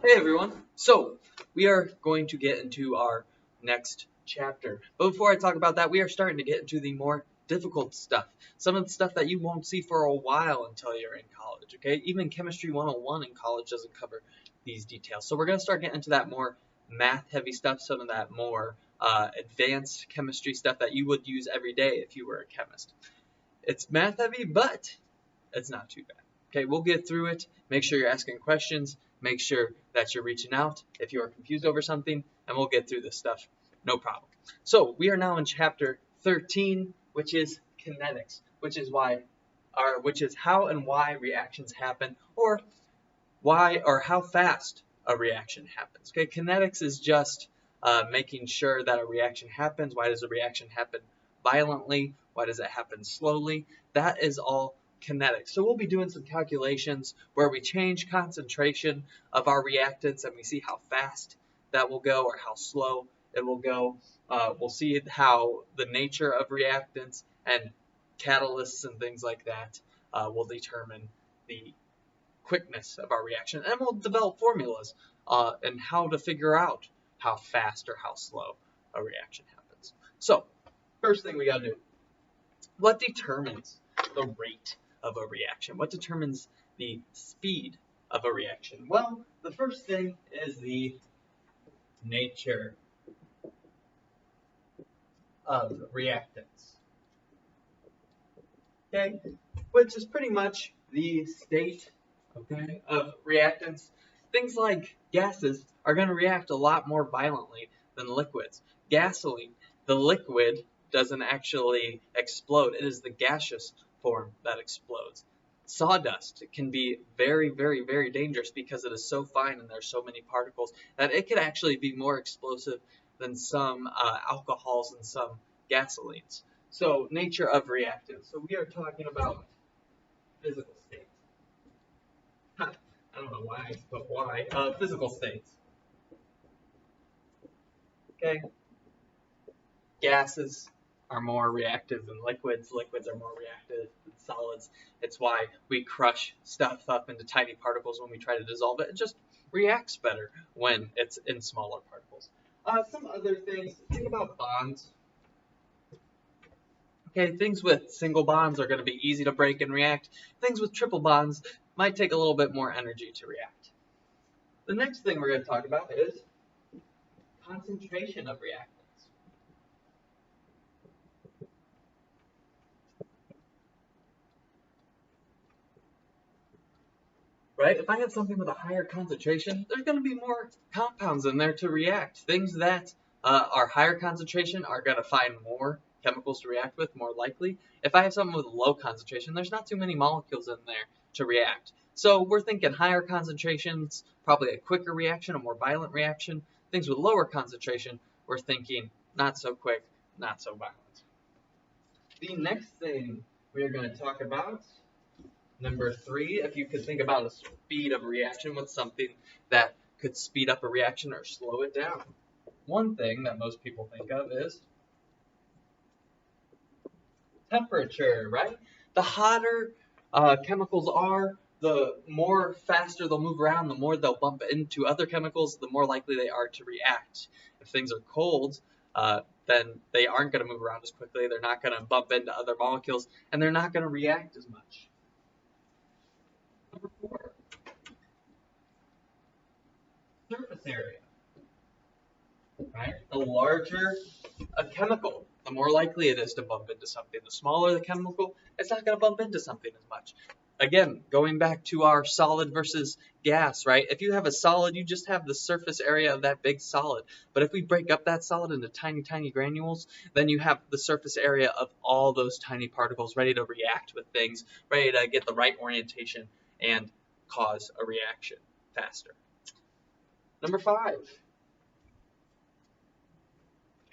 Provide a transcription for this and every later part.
Hey everyone! So, we are going to get into our next chapter. But before I talk about that, we are starting to get into the more difficult stuff. Some of the stuff that you won't see for a while until you're in college, okay? Even Chemistry 101 in college doesn't cover these details. So we're going to start getting into that more math-heavy stuff, some of that more advanced chemistry stuff that you would use every day if you were a chemist. It's math-heavy, but it's not too bad. Okay, we'll get through it. Make sure you're asking questions. Make sure that you're reaching out if you are confused over something, and we'll get through this stuff. No problem. So we are now in chapter 13, which is kinetics, which is how and why reactions happen, or why or how fast a reaction happens. Okay, kinetics is just making sure that a reaction happens. Why does a reaction happen violently? Why does it happen slowly? That is all kinetics. So we'll be doing some calculations where we change concentration of our reactants and we see how fast that will go or how slow it will go. We'll see how the nature of reactants and catalysts and things like that will determine the quickness of our reaction, and we'll develop formulas and how to figure out how fast or how slow a reaction happens. So, first thing we gotta do, what determines the rate of a reaction? What determines the speed of a reaction? Well, the first thing is the nature of reactants. Okay, which is pretty much the state, okay, of reactants. Things like gases are going to react a lot more violently than liquids. Gasoline, the liquid doesn't actually explode. It is the gaseous form that explodes. Sawdust can be very, very, very dangerous because it is so fine and there's so many particles that it could actually be more explosive than some alcohols and some gasolines. So, nature of reactants. So we are talking about physical states. I don't know why, but why? Physical states. Okay. Gases are more reactive than liquids. Liquids are more reactive than solids. It's why we crush stuff up into tiny particles when we try to dissolve it. It just reacts better when it's in smaller particles. Some other things. Think about bonds. Okay, things with single bonds are going to be easy to break and react. Things with triple bonds might take a little bit more energy to react. The next thing we're going to talk about is concentration of reactants. Right? If I have something with a higher concentration, there's going to be more compounds in there to react. Things that are higher concentration are going to find more chemicals to react with, more likely. If I have something with a low concentration, there's not too many molecules in there to react. So we're thinking higher concentrations, probably a quicker reaction, a more violent reaction. Things with lower concentration, we're thinking not so quick, not so violent. The next thing we are going to talk about, number 3, if you could think about a speed of a reaction with something that could speed up a reaction or slow it down. One thing that most people think of is temperature, right? The hotter chemicals are, the more faster they'll move around, the more they'll bump into other chemicals, the more likely they are to react. If things are cold, then they aren't going to move around as quickly, they're not going to bump into other molecules, and they're not going to react as much. Number 4, surface area. Right? The larger a chemical, the more likely it is to bump into something. The smaller the chemical, it's not going to bump into something as much. Again, going back to our solid versus gas, right? If you have a solid, you just have the surface area of that big solid. But if we break up that solid into tiny, tiny granules, then you have the surface area of all those tiny particles ready to react with things, ready to get the right orientation and cause a reaction faster. Number 5,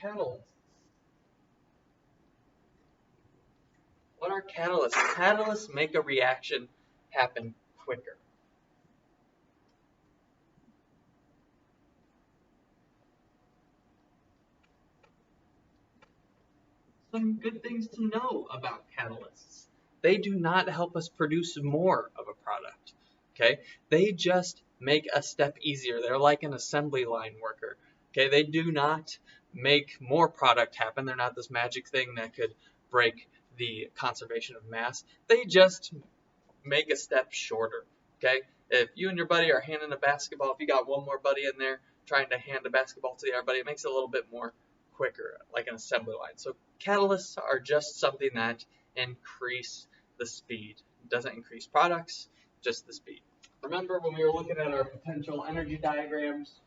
catalysts. What are catalysts? Catalysts make a reaction happen quicker. Some good things to know about catalysts. They do not help us produce more of a product. Okay, they just make a step easier. They're like an assembly line worker. Okay, they do not make more product happen. They're not this magic thing that could break the conservation of mass. They just make a step shorter. Okay, if you and your buddy are handing a basketball, if you got one more buddy in there trying to hand a basketball to the other buddy, it makes it a little bit more quicker, like an assembly line. So catalysts are just something that increase the speed. It doesn't increase products, just the speed. Remember when we were looking at our potential energy diagrams,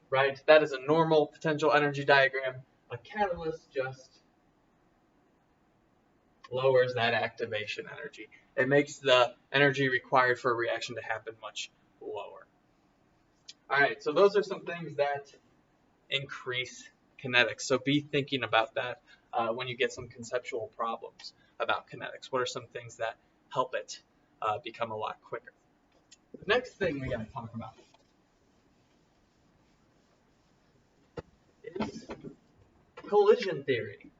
right? That is a normal potential energy diagram. A catalyst just lowers that activation energy. It makes the energy required for a reaction to happen much lower. All right, so those are some things that increase kinetics. So be thinking about that when you get some conceptual problems about kinetics. What are some things that help it become a lot quicker? The next thing we got to talk about is collision theory.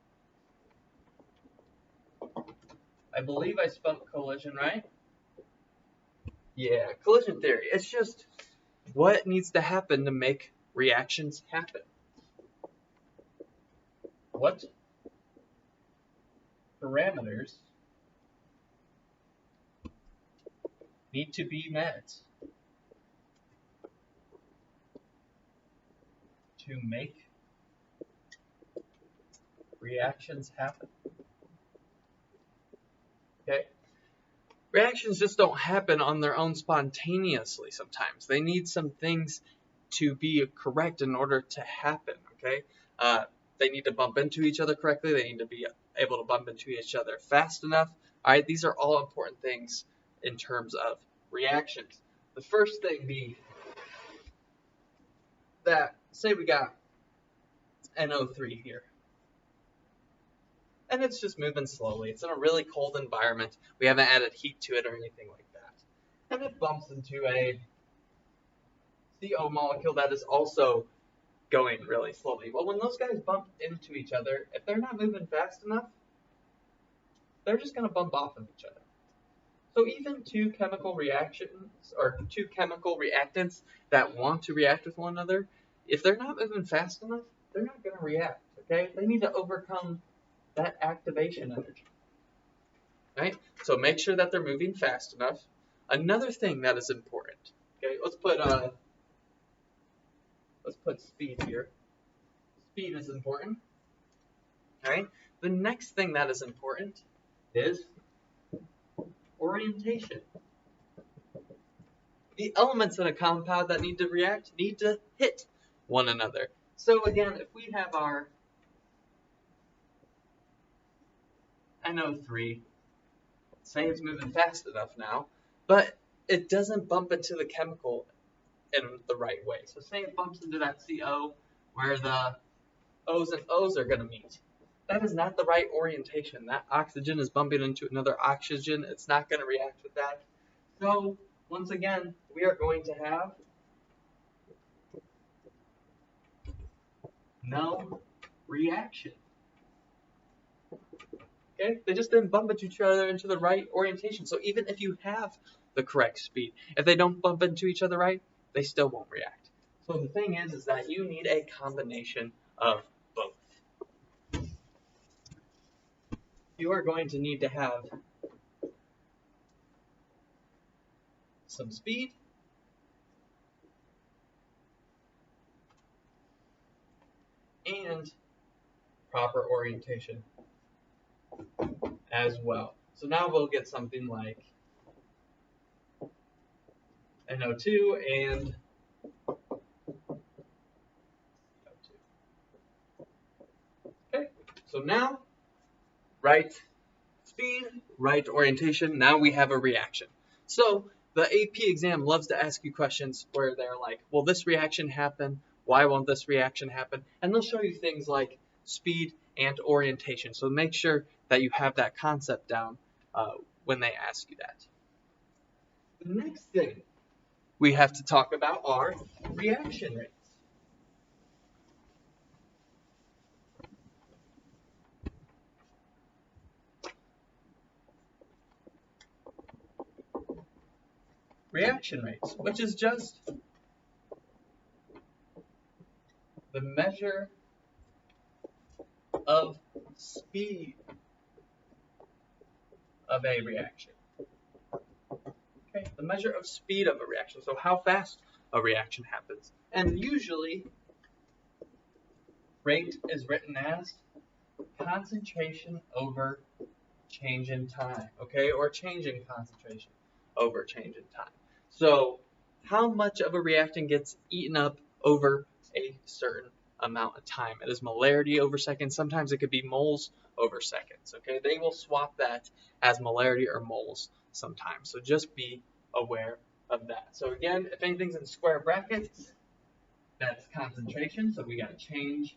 I believe I spelled collision right. Yeah, collision theory. It's just what needs to happen to make reactions happen. What parameters need to be met to make reactions happen? Okay? Reactions just don't happen on their own spontaneously sometimes. They need some things to be correct in order to happen, okay? They need to bump into each other correctly. They need to be able to bump into each other fast enough. All right, these are all important things in terms of reactions. The first thing being that, say we got NO3 here. And it's just moving slowly. It's in a really cold environment. We haven't added heat to it or anything like that. And it bumps into a CO molecule that is also going really slowly. Well, when those guys bump into each other, if they're not moving fast enough, they're just going to bump off of each other. So even two chemical reactions or two chemical reactants that want to react with one another, if they're not moving fast enough, they're not going to react. Okay, they need to overcome that activation energy. Right? So make sure that they're moving fast enough. Another thing that is important. Okay, let's put speed here. Speed is important. All right. The next thing that is important is orientation. The elements in a compound that need to react need to hit one another. So again, if we have our NO3, say it's moving fast enough now, but it doesn't bump into the chemical in the right way. So say it bumps into that CO where the O's and O's are going to meet. That is not the right orientation. That oxygen is bumping into another oxygen. It's not going to react with that. So once again, we are going to have no reaction. Okay? They just didn't bump into each other into the right orientation. So even if you have the correct speed, if they don't bump into each other right, they still won't react. So the thing is that you need a combination of both. You are going to need to have some speed and proper orientation as well. So now we'll get something like NO2 and CO2. Okay, so now, right speed, right orientation, now we have a reaction. So the AP exam loves to ask you questions where they're like, will this reaction happen? Why won't this reaction happen? And they'll show you things like speed and orientation. So make sure that you have that concept down when they ask you that. The next thing we have to talk about are reaction rates. reaction rates, which is just the measure of speed of a reaction. Okay, the measure of speed of a reaction, so how fast a reaction happens. And usually, rate is written as concentration over change in time, okay, or change in concentration over change in time. So how much of a reactant gets eaten up over a certain amount of time? It is molarity over seconds. Sometimes it could be moles over seconds, okay? They will swap that as molarity or moles sometimes, so just be aware of that. So again, if anything's in square brackets, that's concentration, so we got a change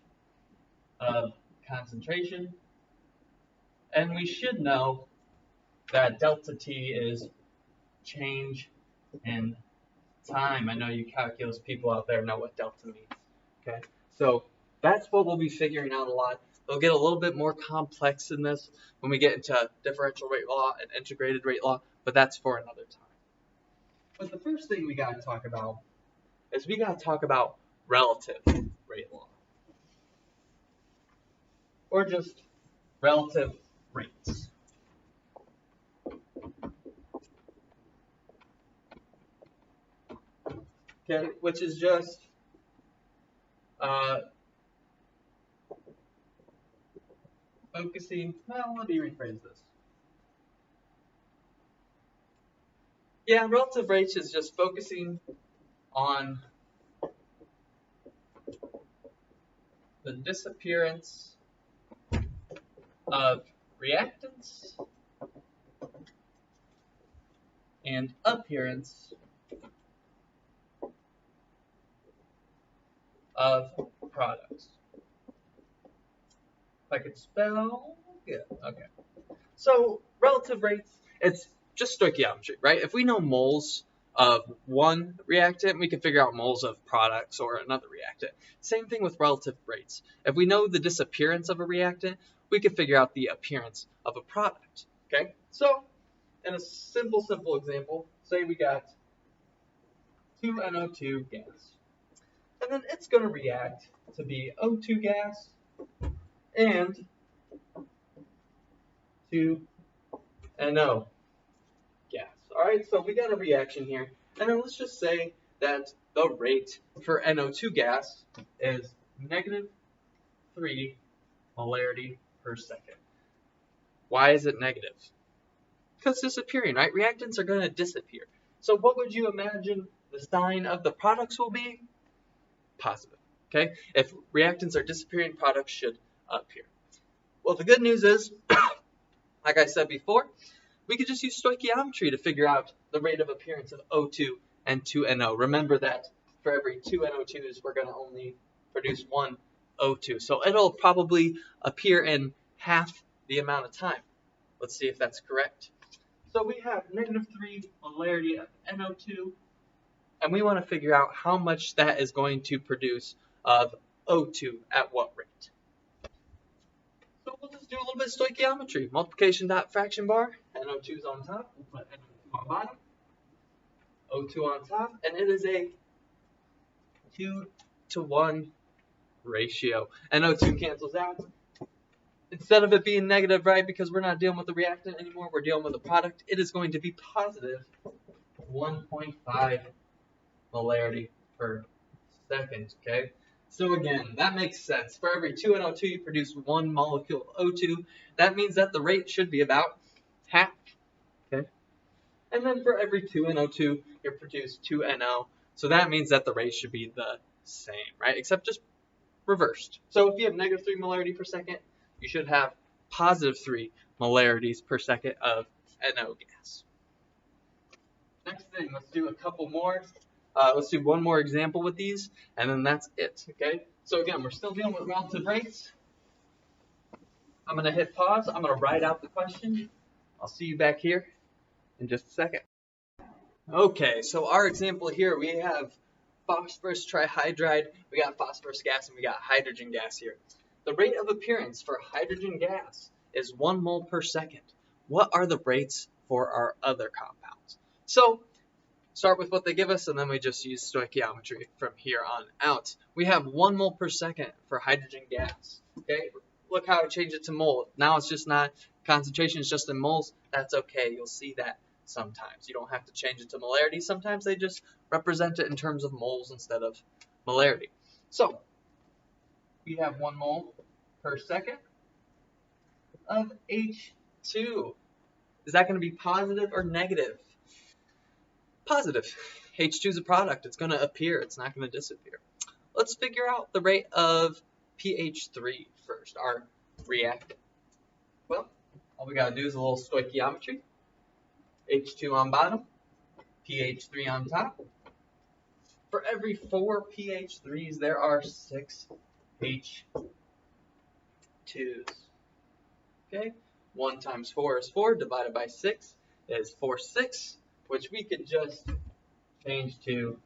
of concentration. And we should know that delta T is change in time. I know you calculus people out there know what delta means. Okay, so that's what we'll be figuring out a lot. They'll get a little bit more complex in this when we get into differential rate law and integrated rate law, but that's for another time. But the first thing we got to talk about is we got to talk about relative rate law, or just relative rates. Okay, which is just focusing, well, let me rephrase this. Yeah, relative rates is just focusing on the disappearance of reactants and appearance of products. If I could spell, good, okay. So relative rates, it's just stoichiometry, right? If we know moles of one reactant, we can figure out moles of products or another reactant. Same thing with relative rates. If we know the disappearance of a reactant, we can figure out the appearance of a product, okay? So, in a simple example, say we got 2NO2 gas. And then it's going to react to be O2 gas and 2NO gas. All right, so we got a reaction here. And then let's just say that the rate for NO2 gas is -3 molarity per second. Why is it negative? Because it's disappearing, right? Reactants are going to disappear. So what would you imagine the sign of the products will be? Positive, okay? If reactants are disappearing, products should appear. Well, the good news is, like I said before, we could just use stoichiometry to figure out the rate of appearance of O2 and 2NO. Remember that for every 2 NO2s, we're going to only produce 1 O2. So it'll probably appear in half the amount of time. Let's see if that's correct. So we have -3 molarity of NO2, and we want to figure out how much that is going to produce of O2 at what rate. So we'll just do a little bit of stoichiometry. Multiplication dot fraction bar, NO2 is on top, we'll put NO2 on bottom, O2 on top, and it is a 2-to-1 ratio. NO2 cancels out. Instead of it being negative, right, because we're not dealing with the reactant anymore, we're dealing with a product, it is going to be positive 1.5 molarity per second, okay? So again, that makes sense. For every 2 NO2, you produce 1 molecule of O2. That means that the rate should be about half, okay? And then for every 2 NO2, you produce 2 NO. So that means that the rate should be the same, right? Except just reversed. So if you have -3 molarity per second, you should have +3 molarities per second of NO gas. Next thing, let's do a couple more. Let's do one more example with these, and then that's it, okay? So again, we're still dealing with relative rates. I'm going to hit pause. I'm going to write out the question. I'll see you back here in just a second. Okay, so our example here, we have phosphorus trihydride, we got phosphorus gas, and we got hydrogen gas here. The rate of appearance for hydrogen gas is 1 mole per second. What are the rates for our other compounds? So start with what they give us, and then we just use stoichiometry from here on out. We have 1 mole per second for hydrogen gas. Okay, look how I changed it to mole. Now it's just not concentration, it's just in moles. That's okay, you'll see that sometimes. You don't have to change it to molarity. Sometimes they just represent it in terms of moles instead of molarity. So, we have 1 mole per second of H2. Is that going to be positive or negative? Positive. H2 is a product. It's going to appear. It's not going to disappear. Let's figure out the rate of pH3 first, our reactant. Well, all we got to do is a little stoichiometry. H2 on bottom, pH3 on top. For every 4 pH3s, there are 6 H2s. Okay? 1 times 4 is 4, divided by 6 is 4 6, which we could just change to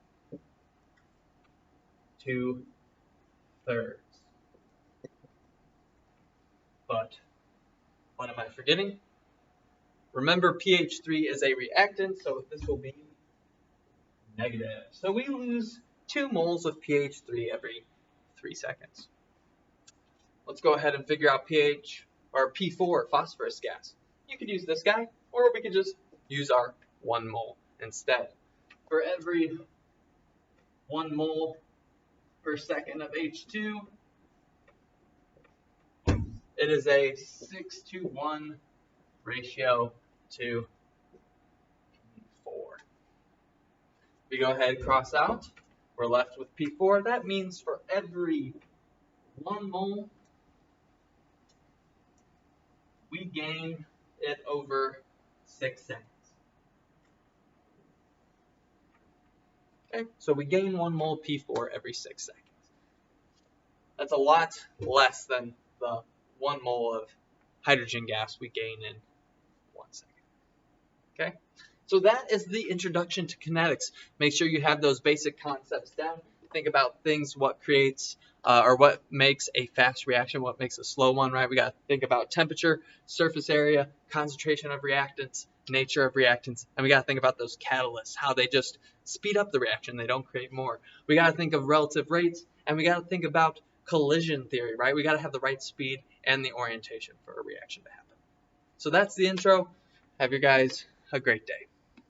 2/3. But what am I forgetting? Remember, pH3 is a reactant, so this will be negative. So we lose 2 moles of pH3 every 3 seconds. Let's go ahead and figure out pH, or P4, phosphorus gas. You could use this guy, or we could just use our 1 mole instead. For every 1 mole per second of H2, it is a 6-to-1 ratio to P4. We go ahead and cross out. We're left with P4. That means for every 1 mole, we gain it over 6 seconds. Okay, so we gain 1 mole P4 every 6 seconds. That's a lot less than the 1 mole of hydrogen gas we gain in 1 second. Okay, so that is the introduction to kinetics. Make sure you have those basic concepts down. Think about things, what creates or what makes a fast reaction, what makes a slow one, right? We got to think about temperature, surface area, concentration of reactants, nature of reactants, and we got to think about those catalysts, how they just speed up the reaction, they don't create more. We got to think of relative rates, and we got to think about collision theory, right? We got to have the right speed and the orientation for a reaction to happen. So that's the intro. Have you guys a great day.